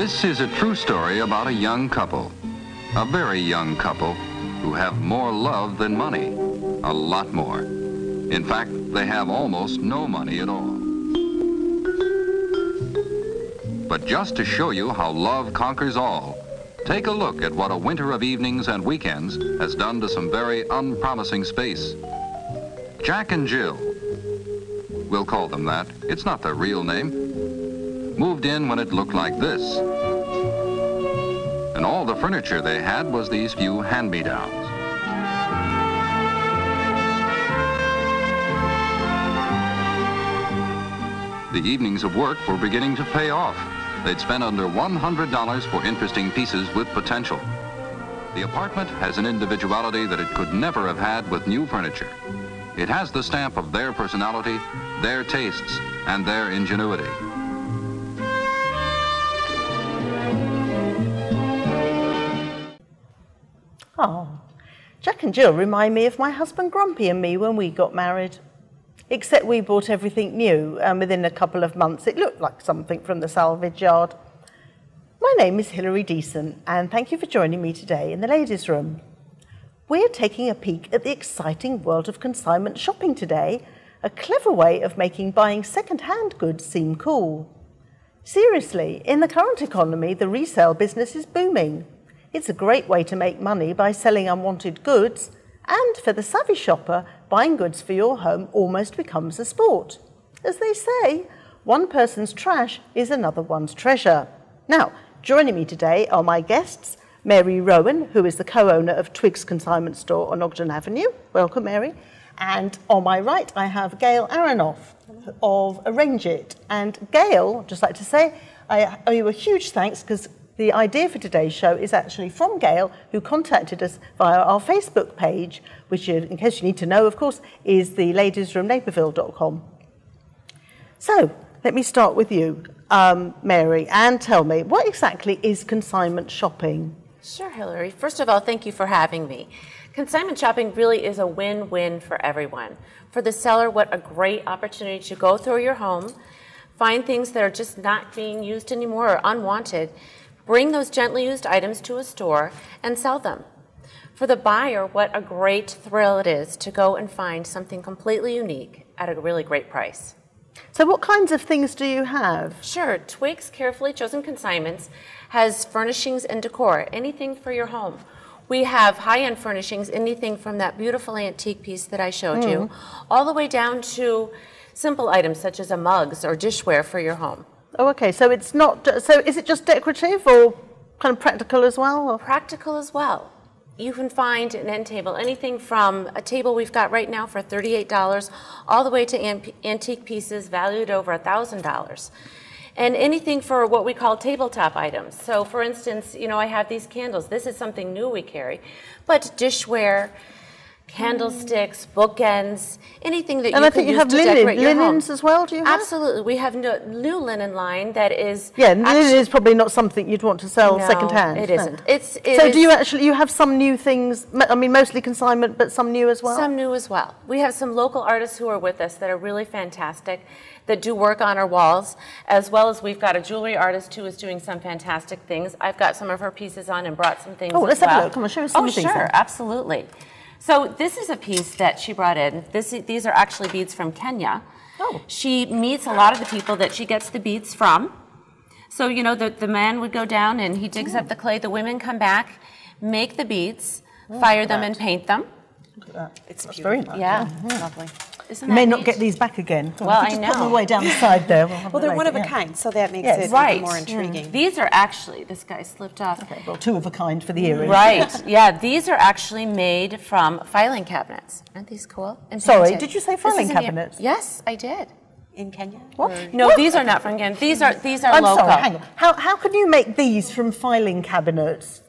This is a true story about a young couple, a very young couple, who have more love than money, a lot more. In fact, they have almost no money at all. But just to show you how love conquers all, take a look at what a winter of evenings and weekends has done to some very unpromising space. Jack and Jill, we'll call them that, it's not their real name, moved in when it looked like this. And all the furniture they had was these few hand-me-downs. The evenings of work were beginning to pay off. They'd spent under $100 for interesting pieces with potential. The apartment has an individuality that it could never have had with new furniture. It has the stamp of their personality, their tastes, and their ingenuity. Oh, Jack and Jill remind me of my husband Grumpy and me when we got married. Except we bought everything new, and within a couple of months it looked like something from the salvage yard. My name is Hilary and thank you for joining me today in the ladies' room. We're taking a peek at the exciting world of consignment shopping today, a clever way of making buying second-hand goods seem cool. Seriously, in the current economy, the resale business is booming. It's a great way to make money by selling unwanted goods, and for the savvy shopper, buying goods for your home almost becomes a sport. As they say, one person's trash is another one's treasure. Now, joining me today are my guests, Mary Rowan, who is the co-owner of Twig's Consignment Store on Ogden Avenue. Welcome, Mary. And on my right, I have Gail Aranoff of Arrange It. And Gail, I'd just like to say, I owe you a huge thanks because the idea for today's show is actually from Gail, who contacted us via our Facebook page, which, in case you need to know, of course, is the ladiesroomnaperville.com. So, let me start with you, Mary, and tell me, what exactly is consignment shopping? Sure, Hilary. First of all, thank you for having me. Consignment shopping really is a win-win for everyone. For the seller, what a great opportunity to go through your home, find things that are just not being used anymore or unwanted, bring those gently used items to a store and sell them. For the buyer, what a great thrill it is to go and find something completely unique at a really great price. So what kinds of things do you have? Sure, Twig's Carefully Chosen Consignments has furnishings and decor, anything for your home. We have high-end furnishings, anything from that beautiful antique piece that I showed you, all the way down to simple items such as a mugs or dishware for your home. Oh, okay, so it's not, so is it just decorative or kind of practical as well? Or? Practical as well. You can find an end table, anything from a table we've got right now for $38 all the way to antique pieces valued over $1,000. And anything for what we call tabletop items. So for instance, you know, I have these candles. This is something new we carry. But dishware, candlesticks, bookends, anything that you can use to decorate your home. Linens as well, do you have? Absolutely. We have new linen line that is... Yeah, linen is probably not something you'd want to sell second-hand. It isn't. So do you have some new things, I mean, mostly consignment, but some new as well? Some new as well. We have some local artists who are with us that are really fantastic, that do work on our walls, as well as we've got a jewelry artist who is doing some fantastic things. I've got some of her pieces on and brought some things as well. Oh, let's have a look. Come on, show us some things. Oh, sure, absolutely. So this is a piece that she brought in. These are actually beads from Kenya. Oh. She meets a lot of the people that she gets the beads from. So, you know, the man would go down and he digs up the clay. The women come back, make the beads, fire them and paint them. Look at that. It's very nice. Yeah, lovely. You may not get these back again. Well, I know. Just put them away down the side there. Well, they're one of a kind, so that makes it even more intriguing. These are actually, this guy slipped off. Okay, well, two of a kind for the earrings. Right, yeah, these are actually made from filing cabinets. Aren't these cool? And Sorry, painted. did you say filing cabinets? Yes, I did. In Kenya? What? No, these are not from Kenya. These are I'm local. sorry, hang on. How can you make these from filing cabinets?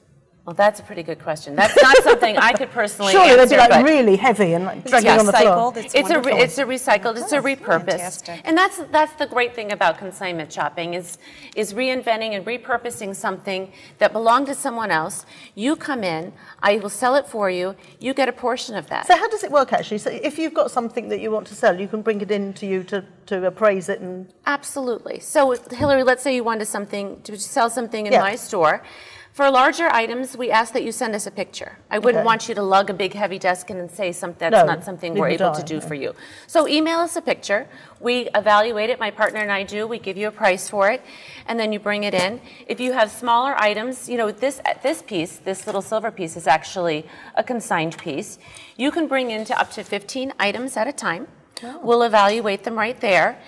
Well, that's a pretty good question. That's not something I could personally Surely answer. they'd be like really heavy and like dragging on the floor. It's a recycled. It's a repurposed. Fantastic. And that's the great thing about consignment shopping is reinventing and repurposing something that belonged to someone else. You come in, I will sell it for you. You get a portion of that. So how does it work actually? So if you've got something that you want to sell, you can bring it in to you to appraise it and. Absolutely. So Hilary, let's say you wanted to sell something in my store. For larger items, we ask that you send us a picture. I wouldn't want you to lug a big heavy desk in and say that's not something we're able to do for you. So email us a picture. We evaluate it, my partner and I do. We give you a price for it, and then you bring it in. If you have smaller items, this piece, this little silver piece is actually a consigned piece. You can bring into up to 15 items at a time. Oh. We'll evaluate them right there.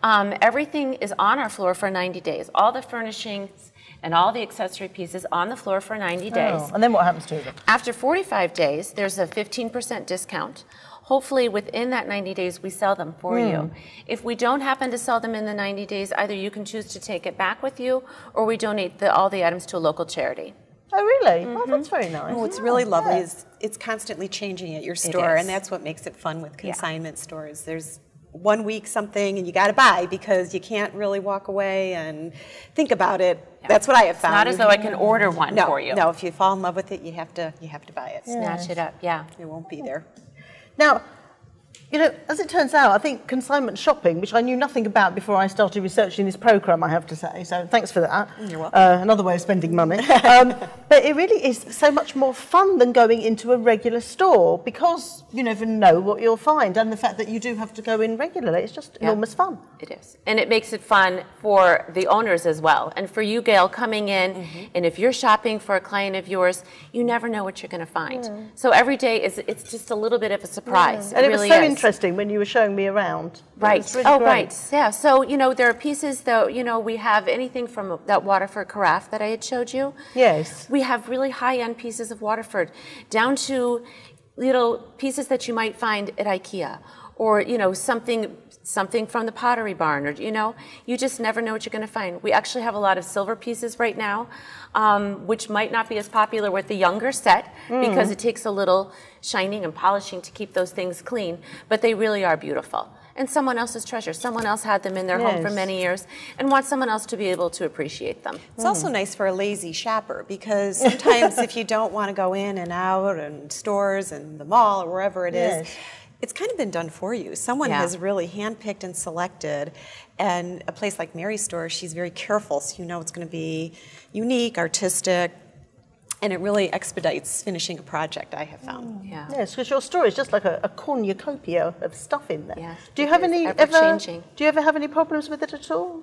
Everything is on our floor for 90 days. All the furnishings and all the accessory pieces on the floor for 90 days. And then what happens to them? After 45 days, there's a 15% discount. Hopefully within that 90 days, we sell them for you. If we don't happen to sell them in the 90 days, either you can choose to take it back with you, or we donate all the items to a local charity. Oh, really? Oh, that's very nice. Oh, what's really lovely is it's constantly changing at your store, and that's what makes it fun with consignment stores. There's 1 week something and you got to buy because you can't really walk away and think about it. Yeah. That's what I have found. It's not as though I can order one for you. No, if you fall in love with it, you have to buy it. Snatch it up, yeah. It won't be there. Now, as it turns out, I think consignment shopping, which I knew nothing about before I started researching this program, I have to say, so thanks for that. You're welcome. Another way of spending money. But it really is so much more fun than going into a regular store because you never know what you'll find, and the fact that you do have to go in regularly, it's just enormous fun. It is. And it makes it fun for the owners as well. And for you, Gail, coming in, and if you're shopping for a client of yours, you never know what you're going to find. So every day, it's just a little bit of a surprise. And it really was so is. Interesting when you were showing me around. Right. Really great. Right. Yeah. So, there are pieces that, we have anything from that Waterford carafe that I had showed you. Yes. We have really high-end pieces of Waterford down to little pieces that you might find at IKEA or, something from the Pottery Barn, or, you just never know what you're going to find. We actually have a lot of silver pieces right now, which might not be as popular with the younger set because it takes a little shining and polishing to keep those things clean, but they really are beautiful. And someone else's treasure. Someone else had them in their home for many years and wants someone else to be able to appreciate them. It's also nice for a lazy shopper because sometimes if you don't want to go in and out and stores and the mall or wherever it is, it's kind of been done for you. Someone has really handpicked and selected, and a place like Mary's store, she's very careful, so it's going to be unique, artistic, and it really expedites finishing a project, I have found. Yes, because your store is just like a cornucopia of stuff in there. Yeah, do you have any ever-changing. Do you ever have any problems with it at all?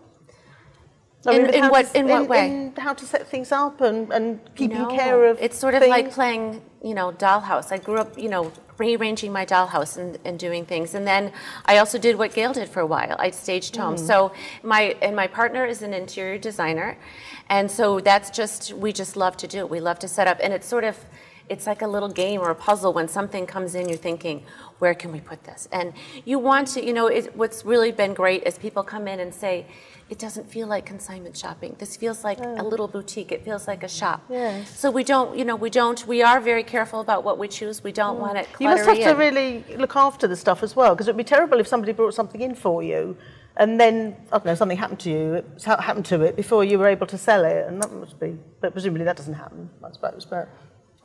In what way? In how to set things up and keeping care of It's sort of like playing, dollhouse. I grew up, rearranging my dollhouse and doing things. And then I also did what Gail did for a while. I staged homes. So my partner is an interior designer. And so we just love to do. We love to set up. And it's like a little game or a puzzle. When something comes in, you're thinking, where can we put this? And you want to, what's really been great is people come in and say, it doesn't feel like consignment shopping. This feels like a little boutique. It feels like a shop. Yes. So we are very careful about what we choose. We don't want it cluttery. You must have to really look after the stuff as well, because it would be terrible if somebody brought something in for you and then, I don't know, something happened to it before you were able to sell it, and that must be, but presumably that doesn't happen, I suppose, but.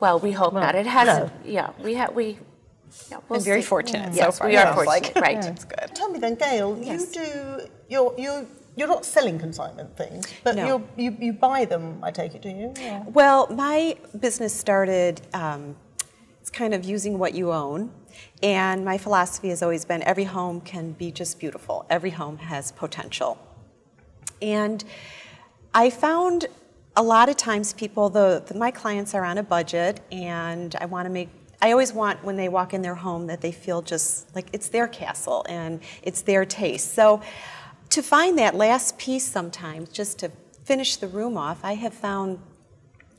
Well, we hope not. It hasn't, we're very fortunate so yes, far. We are fortunate, right. That's good. Tell me then, Gail, you're not selling consignment things, but you buy them, I take it, do you? Yeah. Well, my business started, it's kind of using what you own, and my philosophy has always been every home can be just beautiful. Every home has potential. And I found a lot of times people, my clients are on a budget, and I always want when they walk in their home that they feel just like it's their castle and it's their taste. So to find that last piece sometimes, just to finish the room off, I have found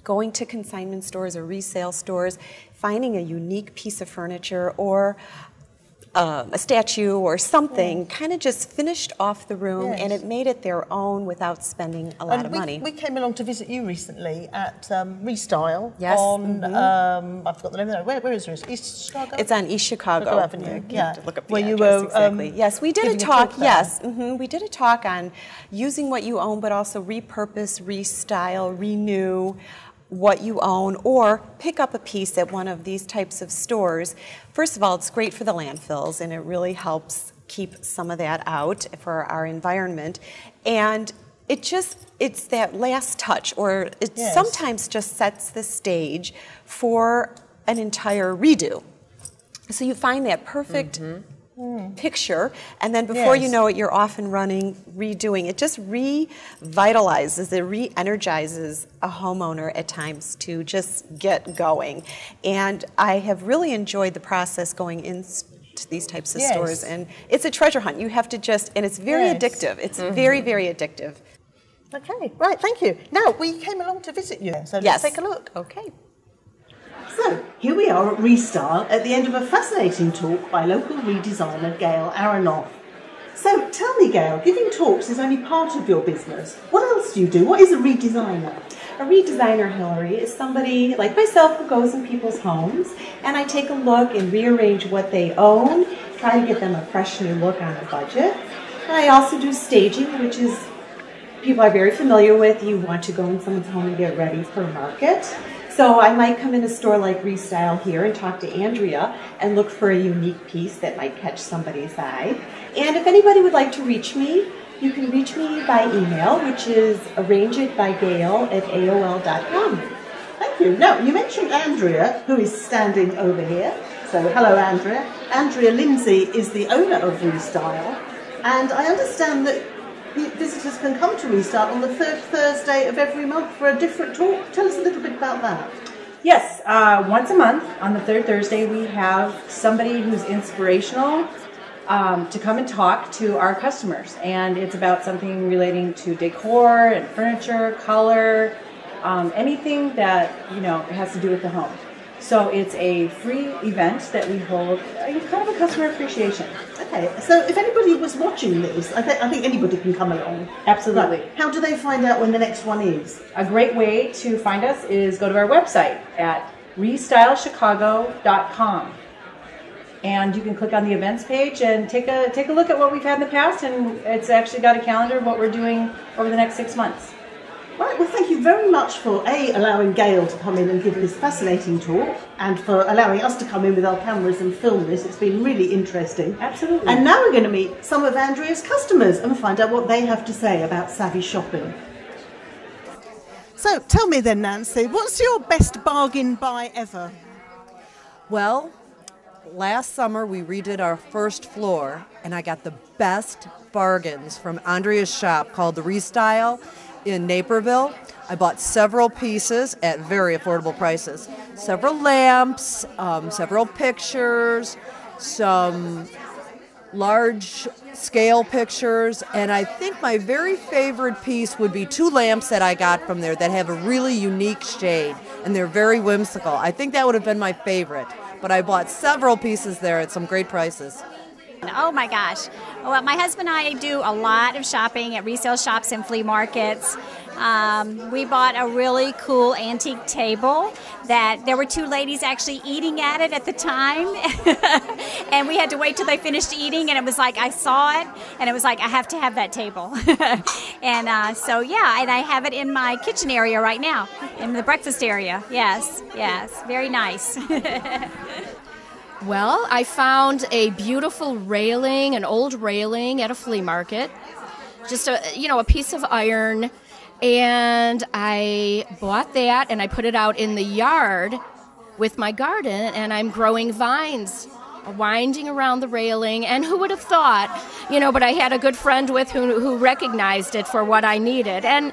going to consignment stores or resale stores, finding a unique piece of furniture or a statue or something, kind of just finished off the room, Yes. and it made it their own without spending a lot of money. We came along to visit you recently at Restyle. Yes. On, I forgot the name of that. Where is it? East Chicago? It's on East Chicago. Chicago Avenue. You Yeah. have to look up the Where you address were, exactly. Yes, we did a giving a talk. talk there. Yes, we did a talk on using what you own, but also repurpose, restyle, renew what you own, or pick up a piece at one of these types of stores. First of all, it's great for the landfills, and it really helps keep some of that out for our environment. And it's that last touch, or it Yes. sometimes just sets the stage for an entire redo. So you find that perfect picture, and then before you Yes. know it, you're off and running, redoing. It just revitalizes, it re-energizes a homeowner at times to just get going. And I have really enjoyed the process going into these types of Yes. stores, and it's a treasure hunt. You have to just, and it's very Yes. addictive. It's very, very addictive. Okay, right, thank you. Now, we came along to visit you, so let's Yes. take a look. Okay. So, here we are at Restyle at the end of a fascinating talk by local redesigner Gail Aranoff. So, tell me, Gail, giving talks is only part of your business. What else do you do? What is a redesigner? A redesigner, Hilary, is somebody like myself who goes in people's homes, and I take a look and rearrange what they own, try to get them a fresh new look on a budget. And I also do staging, which is people are very familiar with. You want to go in someone's home and get ready for market. So I might come in a store like Restyle here and talk to Andrea and look for a unique piece that might catch somebody's eye. And if anybody would like to reach me, you can reach me by email, which is arrangeitbygail@aol.com. Thank you. Now, you mentioned Andrea, who is standing over here. So, hello, Andrea. Andrea Lindsay is the owner of Restyle, and I understand that visitors can come to Restyle on the third Thursday of every month for a different talk. Tell us a little bit about that. Yes, once a month on the third Thursday we have somebody who's inspirational to come and talk to our customers, and it's about something relating to decor and furniture, color, anything that has to do with the home. So it's a free event that we hold, kind of a customer appreciation. Okay, so if anybody was watching this, I think anybody can come along. Absolutely. Right. How do they find out when the next one is? A great way to find us is go to our website at restyleschicago.com. And you can click on the events page and take a look at what we've had in the past, and it's actually got a calendar of what we're doing over the next 6 months. Right, well, thank you very much for allowing Gail to come in and give this fascinating talk, and for allowing us to come in with our cameras and film this. It's been really interesting. Absolutely. And now we're going to meet some of Andrea's customers and find out what they have to say about savvy shopping. So, tell me then, Nancy, what's your best bargain buy ever? Well, last summer we redid our first floor, and I got the best bargains from Andrea's shop called The Restyle in Naperville. I bought several pieces at very affordable prices. Several lamps, several pictures, some large scale pictures, and I think my very favorite piece would be 2 lamps that I got from there that have a really unique shade, and they're very whimsical. I think that would have been my favorite, but I bought several pieces there at some great prices. Oh my gosh. Well, my husband and I do a lot of shopping at resale shops and flea markets. We bought a really cool antique table that there were 2 ladies actually eating at it at the time. And we had to wait till they finished eating, and it was like I saw it and it was like I have to have that table. And so yeah, and I have it in my kitchen area right now, in the breakfast area. Yes, very nice. Well, I found a beautiful railing, an old railing at a flea market, just a piece of iron, and I bought that and I put it out in the yard with my garden, and I'm growing vines winding around the railing, and who would have thought, but I had a good friend with who recognized it for what I needed, and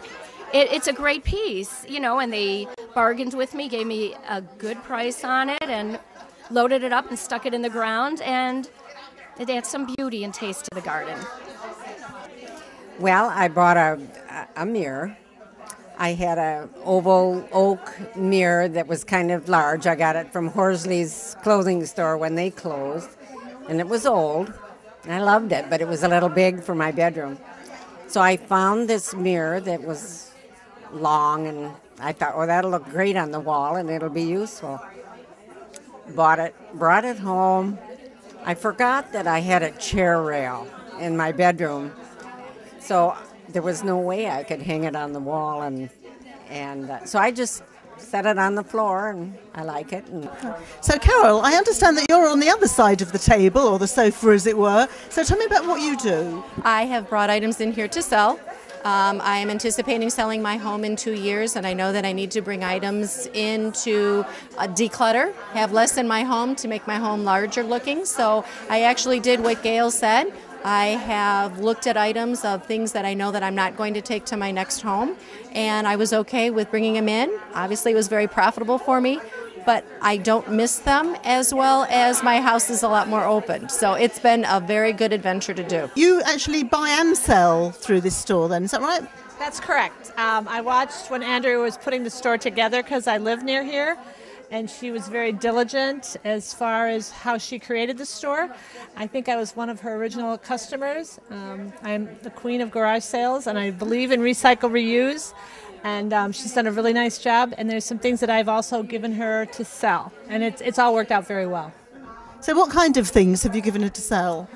it's a great piece, and they bargained with me, gave me a good price on it, and loaded it up and stuck it in the ground, and it adds some beauty and taste to the garden. Well, I bought a mirror. I had an oval oak mirror that was kind of large. I got it from Horsley's clothing store when they closed. and it was old. I loved it, but it was a little big for my bedroom. So I found this mirror that was long, and I thought, oh, that'll look great on the wall, and it'll be useful. Bought it, brought it home. I forgot that I had a chair rail in my bedroom, so there was no way I could hang it on the wall, and so I just set it on the floor, and I like it. And So Carol, I understand that you're on the other side of the table, or the sofa as it were. So tell me about what you do. I have brought items in here to sell. I am anticipating selling my home in 2 years, and I know that I need to bring items in to declutter, have less in my home to make my home larger looking. So I actually did what Gail said. I have looked at items of things that I know that I'm not going to take to my next home, and I was okay with bringing them in. Obviously, it was very profitable for me, but I don't miss them, as well as my house is a lot more open. So it's been a very good adventure to do. You actually buy and sell through this store then, is that right? That's correct. I watched when Andrea was putting the store together because I live near here, and she was very diligent as far as how she created the store. I think I was one of her original customers. I'm the queen of garage sales, and I believe in recycle, reuse. And she's done a really nice job, and there's some things that I've also given her to sell, and it's all worked out very well. So what kind of things have you given her to sell?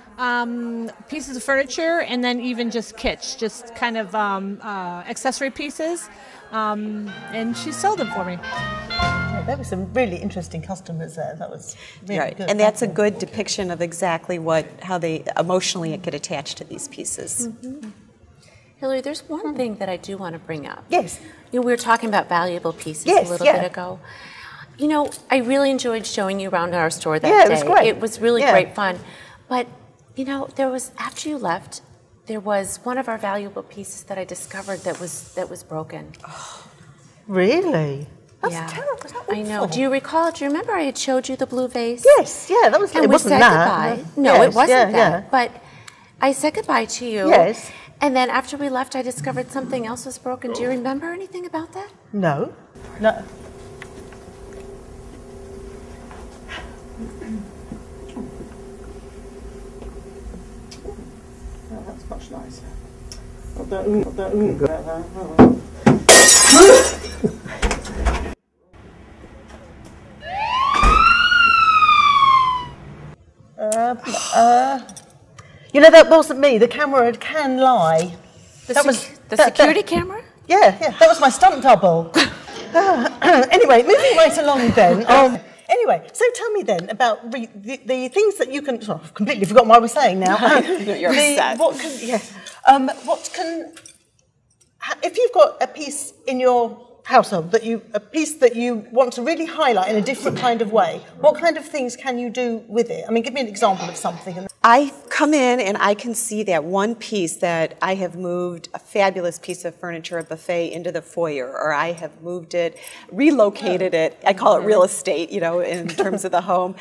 Pieces of furniture, and then even just kitsch, just kind of accessory pieces, and she sold them for me. Yeah, there were some really interesting customers there. That was really good. And that's a good depiction of exactly how they emotionally get attached to these pieces. Mm-hmm. Hilary, there's one thing that I do want to bring up. Yes. You know, we were talking about valuable pieces a little bit ago. You know, I really enjoyed showing you around our store that day. It was great. It was really great fun. But, you know, after you left, there was one of our valuable pieces that I discovered that was broken. Oh, really? That's terrible. That I know. Do you remember I had showed you the blue vase? Yes, yeah, that was, and it we wasn't said that. Goodbye. No, Yes, it wasn't that. Yeah. But I said goodbye to you. Yes. And then after we left, I discovered something else was broken. Do you remember anything about that? No. No. Oh, that's much nicer. You know, that wasn't me. The camera can lie. The security camera? Yeah, that was my stunt double. Anyway, moving right along then. Anyway, so tell me then about the things that you can. Oh, I've completely forgotten what I was saying now. You're upset. If you've got a piece in your household a piece that you want to really highlight in a different kind of way, what kind of things can you do with it? I mean, give me an example of something. I come in and I can see that one piece that I have moved a fabulous piece of furniture, a buffet, into the foyer, or I have moved it, relocated it. I call it real estate, you know, in terms of the home.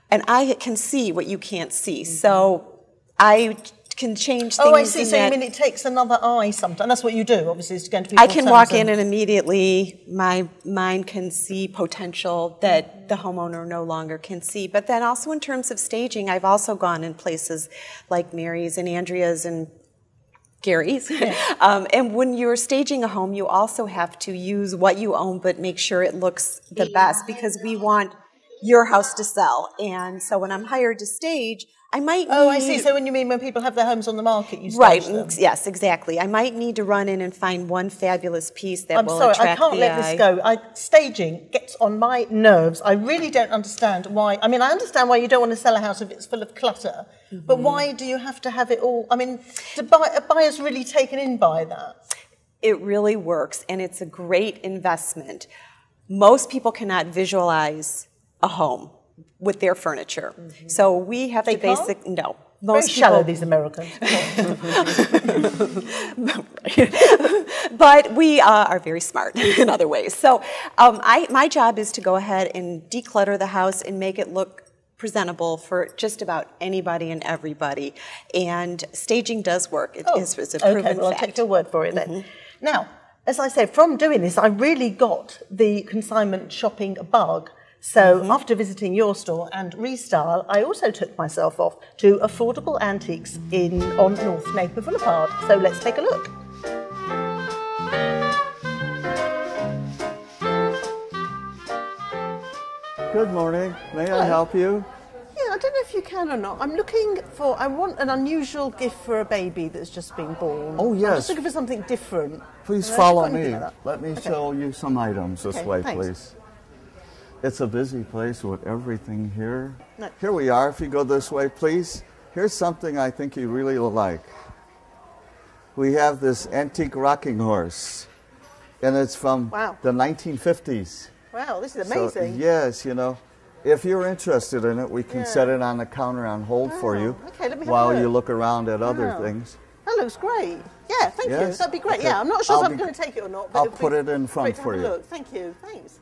And I can see what you can't see. So I can change things. Oh, I see. So you mean it takes another eye sometimes? That's what you do, obviously, is going to be. I can walk in and immediately my mind can see potential that the homeowner no longer can see. But then also in terms of staging, I've also gone in places like Mary's and Andrea's and Gary's. Yeah. And when you're staging a home, you also have to use what you own, but make sure it looks the best, because we want your house to sell. And so when I'm hired to stage, I might need... Oh, I see. So when you mean when people have their homes on the market, you stage them. Yes, exactly. I might need to run in and find one fabulous piece that will attract the eye. I can't let this go. Staging gets on my nerves. I really don't understand why. I mean, I understand why you don't want to sell a house if it's full of clutter, but why do you have to have it all? I mean, a buyer's really taken in by that. It really works, and it's a great investment. Most people cannot visualize a home with their furniture. So we have to no. Most very shallow, these Americans. But we are very smart in other ways. So my job is to go ahead and declutter the house and make it look presentable for just about anybody and everybody. And staging does work. It is a proven fact. Well, I'll take your word for it then. Now, as I said, from doing this, I really got the consignment shopping bug. So after visiting your store and Restyle, I also took myself off to Affordable Antiques on North Napier Boulevard. So let's take a look. Good morning. May I help you? Yeah, I don't know if you can or not. I want an unusual gift for a baby that's just been born. Oh, yes. I'm just looking for something different. Please Have you follow got anything me. like that? Let me show you some items this way, thanks. please. It's a busy place with everything here. No. Here we are. If you go this way, please. Here's something I think you really will like. We have this antique rocking horse, and it's from the 1950s. Wow, this is So, amazing. yes, you know, if you're interested in it, we can set it on the counter on hold for you Okay, let me have a while look. you look around at other things. That looks great. Yeah, thank you. Yes? That'd be great. Okay. Yeah, I'm not sure I'll if I'm be- going to take it or not. But I'll it'd be put it in front great to for have you. a look. Thank you. Thanks.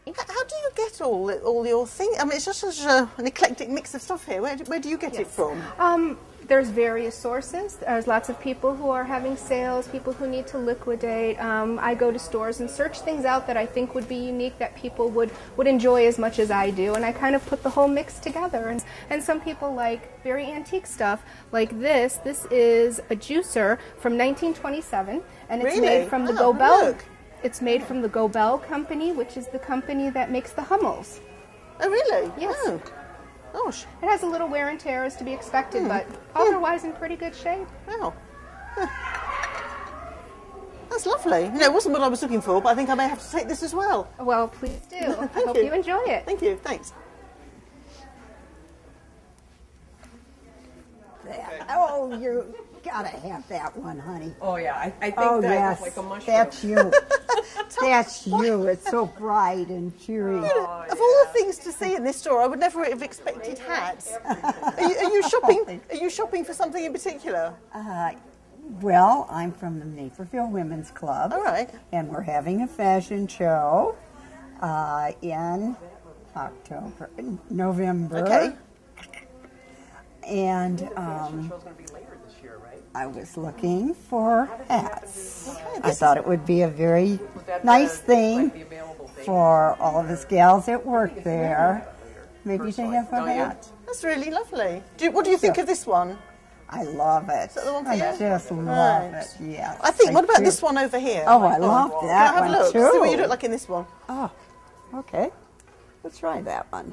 How do you get all your things? I mean, it's just such an eclectic mix of stuff here. Where do you get it from? There's various sources. There's lots of people who are having sales, people who need to liquidate. I go to stores and search things out that I think would be unique, that people would enjoy as much as I do, and I kind of put the whole mix together. And some people like very antique stuff, like this. This is a juicer from 1927, and it's made from the Gobel. Look. It's made from the Gobel company, which is the company that makes the Hummels. Oh, really? Yes. Oh. Gosh. It has a little wear and tear as to be expected, but otherwise in pretty good shape. Wow. That's lovely. No, it wasn't what I was looking for, but I think I may have to take this as well. Well, please do. I Thank hope you. you enjoy it. Thank you. Thanks. Oh, you gotta have that one, honey. Oh yeah, I think Oh, that yes, was like a mushroom. that's you. That's you. It's so bright and cheery. Of all the things to see in this store, I would never have expected hats. Are you shopping? Are you shopping for something in particular? Well, I'm from the Naperville Women's Club. All right. And we're having a fashion show in November. Okay. And I was looking for hats. I thought it would be a very nice thing for all of us gals that work there. Maybe they have a hat. That's really lovely. What do you think of this one? I love it. Is that the one for I you? just love Right. it, yes. I think, what about do. this one over here? Oh, I love that Can I have one a look? too. See what you look like in this one. Oh, okay. Let's try that one.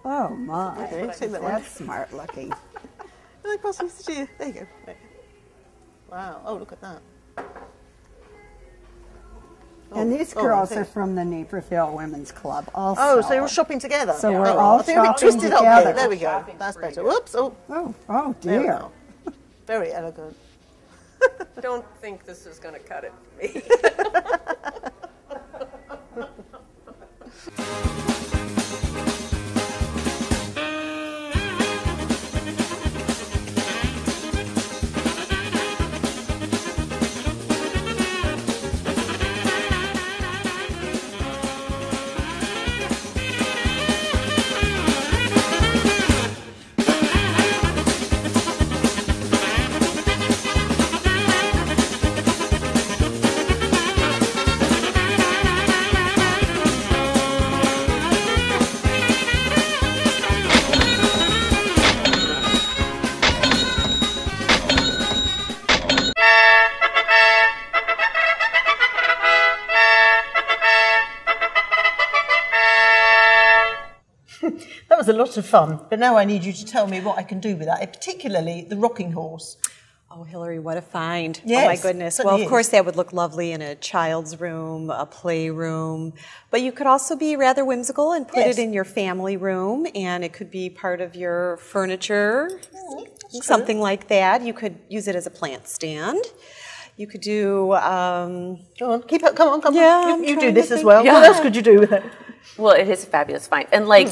Oh, my. Okay, take that one. That's smart looking. Can I pass this to you? There you go. Wow. Oh, look at that. And these girls are from the Naperville Women's Club also. Oh, so you're all shopping together? So we're Oh, all I think we're shopping twisted up together. here. There we go. That's better. Whoops. Oh, Oh, there we dear. go. Very elegant. Don't think this is going to cut it for me. That was a lot of fun, but now I need you to tell me what I can do with that, particularly the rocking horse. Oh, Hilary, what a find. Yes, oh, my goodness. certainly Well, of is. course, that would look lovely in a child's room, a playroom, but you could also be rather whimsical and put Yes. it in your family room, and it could be part of your furniture, something like that. You could use it as a plant stand. You could do... Go on, keep up, come on. Yeah, You do trying this to as think. well. Yeah. What else could you do with it? Well, it is a fabulous find. And like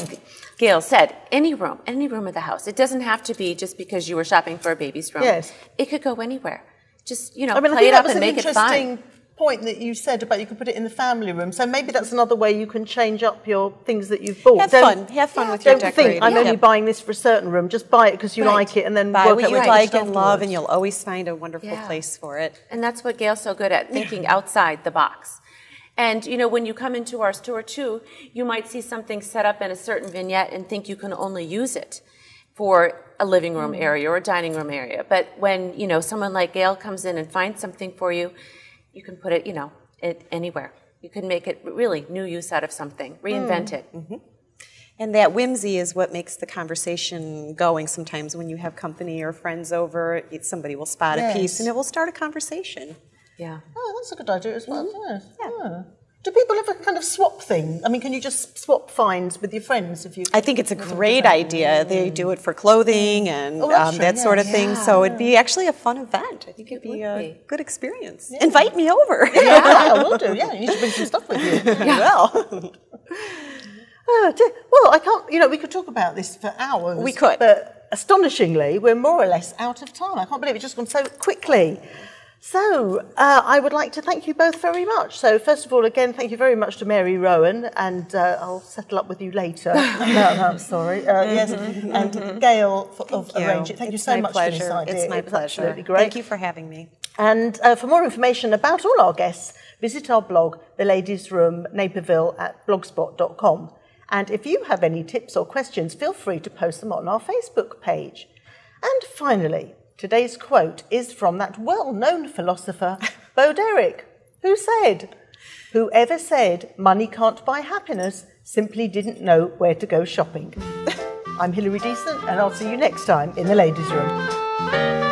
Gail said, any room of the house. It doesn't have to be just because you were shopping for a baby's room. Yes. It could go anywhere. Just, I mean, I play think it that up was and an make it fun. interesting point that you said about you could put it in the family room. So maybe that's another way you can change up your things that you've bought. Have fun with your Don't decorating. think I'm only buying this for a certain room. Just buy it because you like it and then buy work what out you where to like put it and love, afterwards. and you'll always find a wonderful Yeah. place for it. And that's what Gail's so good at, thinking outside the box. And you know, when you come into our store too, you might see something set up in a certain vignette and think you can only use it for a living room area or a dining room area. But when, you know, someone like Gail comes in and finds something for you, you can put it, you know, anywhere. You can make it really new use out of something, reinvent it. And that whimsy is what makes the conversation going. Sometimes when you have company or friends over, somebody will spot a piece and it will start a conversation. Yeah. Oh, that's a good idea as well. Yeah. Do people ever kind of swap things? I mean, can you just swap finds with your friends if you? I think it's a great idea. They do it for clothing and that sort of thing. So it'd be actually a fun event. I think it'd be a good experience. Yeah. Invite me over. Yeah, I will do. Yeah, you need to bring some stuff with you. Well. Well, I can't, you know, we could talk about this for hours. We could. But astonishingly, we're more or less out of time. I can't believe it's just gone so quickly. So I would like to thank you both very much. So first of all, again, thank you very much to Mary Rowan, and I'll settle up with you later. No, I'm sorry. Yes, and Gail of Arrange It. Thank you so much for this idea. It's my pleasure. Absolutely great. Thank you for having me. And for more information about all our guests, visit our blog, The Ladies' Room, Naperville, at blogspot.com. And if you have any tips or questions, feel free to post them on our Facebook page. And finally, today's quote is from that well-known philosopher, Bo Derek, who said, "Whoever said money can't buy happiness simply didn't know where to go shopping." I'm Hilary Decent, and I'll see you next time in the Ladies' Room.